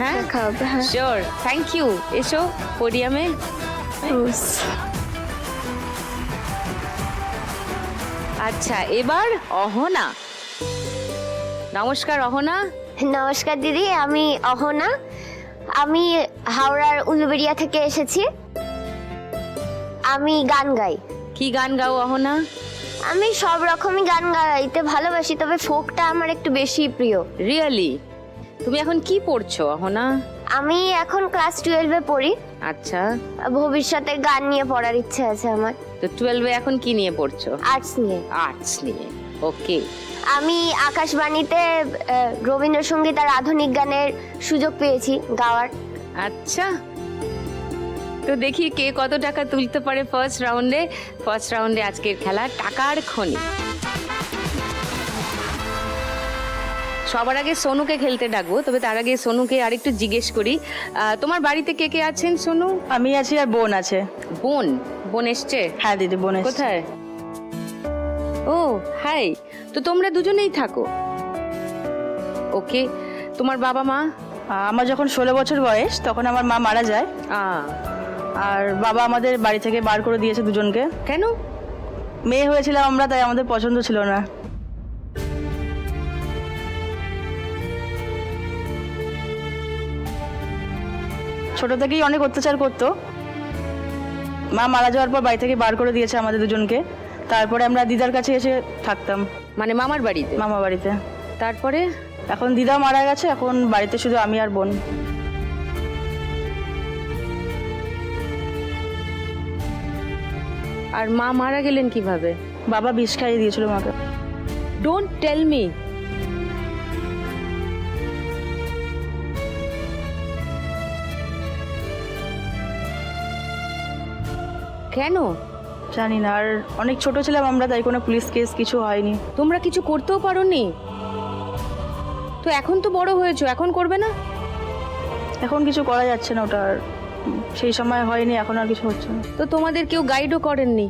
হ্যাঁ দেখা হবে। হ্যাঁ শিওর, থ্যাংক ইউ। এসো পোডিয়ামে। আচ্ছা, এবার অহনা। নমস্কার অহনা। নমস্কার দিদি, আমি অহনা। আমি হাওড়ার উলুবেড়িয়া থেকে এসেছি। আমি গান গাই। কি গান গাও অহনা? আমি সব রকমই গান গাইতে ভালোবাসি, তবে ফোকটা আমার একটু বেশি প্রিয়। রিয়েলি? তুমি এখন কি পড়ছো অহনা? আমি এখন ক্লাস 12-এ পড়ি। আচ্ছা, ভবিষ্যতে গান নিয়ে পড়ার ইচ্ছে আছে আমার। তো 12-এ এখন কি নিয়ে পড়ছো? আর্টস নিয়ে। আর্টস নিয়ে, ওকে। আমি আকাশবাণীতে রবীন্দ্রসঙ্গীত আর আধুনিক গানের সুযোগ পেয়েছি গাওয়ার। আচ্ছা, তো দেখি কে কত টাকা তুলতে পারে ফার্স্ট রাউন্ডে। ফার্স্ট রাউন্ডে আজকের খেলা টাকার খনি। সবার আগে সোনুকে খেলতে ডাকবো, তবে তার আগে সোনুকে আরেকটু জিজ্ঞেস করি, তোমার বাড়িতে কে কে আছেন সোনু? আমি আছি আর বোন আছে। বোন? বোন এসছে? হ্যাঁ দিদি, বোন এসেছে। কোথায়? ও হাই, তো তোমরা দুজনেই থাকো? ওকে, তোমার বাবা মা? আমার যখন 16 বছর বয়স তখন আমার মা মারা যায়, আর বাবা আমাদের বাড়ি থেকে বার করে দিয়েছে দুজনকে। কেন? মেয়ে হয়েছিলাম আমরা, তাই আমাদের পছন্দ ছিল না। ছোট থেকেই অনেক অত্যাচার করতো। মা মারা যাওয়ার পর বাড়ি থেকে বার করে দিয়েছে আমাদের দুজনকে। তারপরে আমরা দিদার কাছে এসে থাকতাম, মানে মামার বাড়িতে? মামা বাড়িতে। তারপরে? এখন দিদা মারা গেছে, এখন বাড়িতে শুধু আমি আর বোন। আর মা মারা গেলেন কিভাবে? বাবা বিষ খাইয়ে দিয়েছিল মাকে। Don't tell me. কেন? জানি না, আর অনেক ছোট ছিলাম আমরা, তাই কোনো পুলিশ কেস কিছু হয়নি। তোমরা কিছু করতেও পারোনি? তো এখন তো বড় হয়েছো, এখন করবে না? এখন কিছু করা যাচ্ছে না, ওটা আর সেই সময় হয়নি, এখন আর কিছু হচ্ছে না। তো তোমাদের কেউ গাইডও করেননি?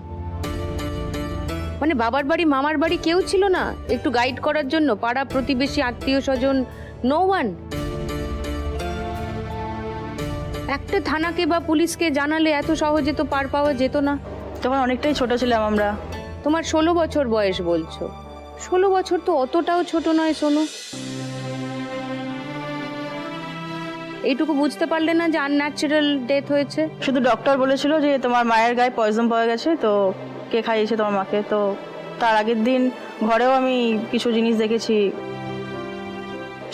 মানে বাবার বাড়ি মামার বাড়ি কেউ ছিল না একটু গাইড করার জন্য? পাড়া প্রতিবেশী আত্মীয় স্বজন? No one? একটা থানাকে বা পুলিশকে জানালে এত সহজে তো পার পাওয়া যেত না? তখন অনেকটাই ছোট ছিলাম আমরা। তোমার 16 বছর বয়স বলছো। 16 বছর তো অতটাও ছোট নয় সোনু। এইটুকু বুঝতে পারলে না যে আনন্যাচারাল ডেথ হয়েছে? শুধু ডক্টর বলেছিল যে তোমার মায়ের গায়ে পয়জন পাওয়া গেছে, তো কে খাইয়েছে তোমার মাকে। তো তার আগের দিন ঘরেও আমি কিছু জিনিস দেখেছি,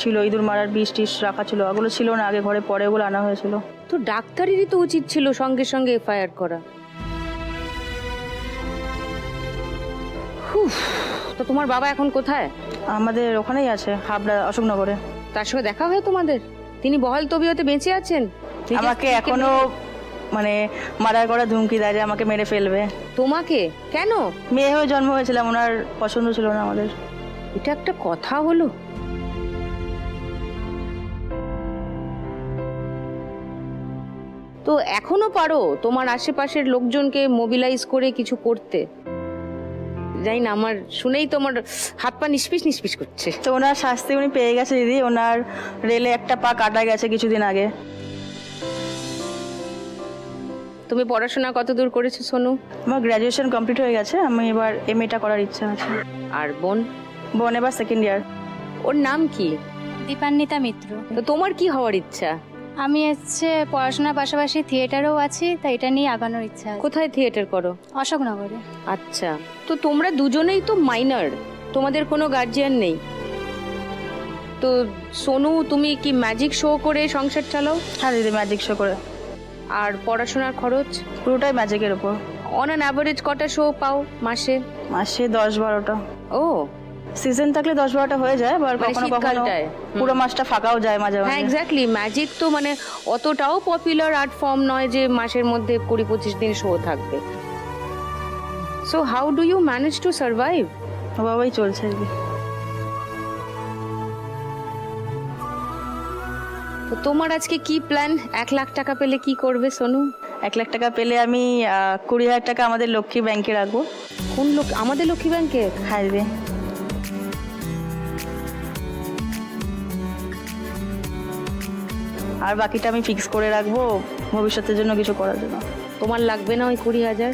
ছিল ইঁদুর মারার বিষ টিস রাখা ছিল, ওগুলো ছিল না আগে ঘরে, পরে ওগুলো আনা হয়েছিল। তো ডাক্তারেরই তো উচিত ছিল সঙ্গে সঙ্গে এফআইআর করা। তো তোমার বাবা এখন কোথায়? আমাদের ওখানেই আছে, হাবড়া অশোকনগরে। তার সঙ্গে দেখা হয় তোমাদের? তিনি বহাল তবিয়তে বেঁচে আছেন? আমাকে এখনো মানে মারার করা ধুমকি দেয় যে আমাকে মেরে ফেলবে। তোমাকে? কেন? মেয়ে হয়ে জন্ম হয়েছিলাম, ওনার পছন্দ ছিল না আমাদের। এটা একটা কথা হলো? তো এখনো পারো তোমার আশেপাশের লোকজনকে মোবিলাইজ করে কিছু করতে? জানি না, আমার শুনেই তোমার হাত পা নিষ্পিস নিষ্পিস করছে। তো ওনার শাস্তি উনি পেয়ে গেছে দিদি, ওনার রেলে একটা পা কাটা গেছে কিছুদিন আগে। তুমি পড়াশোনা কতদূর করেছো সোনু? আমার গ্র্যাজুয়েশন কমপ্লিট হয়ে গেছে, আমি এবার এমএটা করার ইচ্ছা আছে। আর বোন? বোন এবার সেকেন্ড ইয়ার। ওর নাম কি? দীপান্বিতা মিত্র। তো তোমার কি হওয়ার ইচ্ছা? আমি হচ্ছে পড়াশোনার পাশাপাশি থিয়েটারেও আছি, তাই এটা নিয়ে আগানোর ইচ্ছা আছে। কোথায় থিয়েটার করো? অশোকনগরে। আচ্ছা, তো তোমরা দুজনেই তো মাইনর, তোমাদের কোনো গার্জিয়ান নেই। তো সোনু, তুমি কি ম্যাজিক শো করে সংসার চালাও? হ্যাঁ দিদি, ম্যাজিক শো করে। আর পড়াশোনার খরচ? পুরোটাই ম্যাজিকের উপর। অন অ্যান অ্যাভারেজ কটা শো পাও মাসে? মাসে 10-12টা। ও, সিজন থাকলে 10-12টা হয়ে যায়, আবার মানে কখনো কখনো শীতকালটায়? পুরো মাসটা ফাঁকাও যায় মাঝে হ্যাঁ মাঝে। এক্স্যাক্টলি। ম্যাজিক তো মানে অতটাও পপুলার আর্ট ফর্ম নয় যে মাসের মধ্যে 20-25 দিন শো থাকবে। So how do you manage to survive? ওভাবেই চলছে আর কি। তো তোমার আজকে কি প্ল্যান? 1 লাখ টাকা পেলে কি করবে সোনু? 1 লাখ টাকা পেলে আমি 20,000 টাকা আমাদের লক্ষ্মী ব্যাংকে রাখবো। কোন লোক? আমাদের লক্ষ্মী ব্যাংকে? হ্যাঁ দিদি। আর বাকিটা আমি ফিক্স করে রাখবো ভবিষ্যতের জন্য কিছু করার জন্য। তোমার লাগবে না ওই 20,000?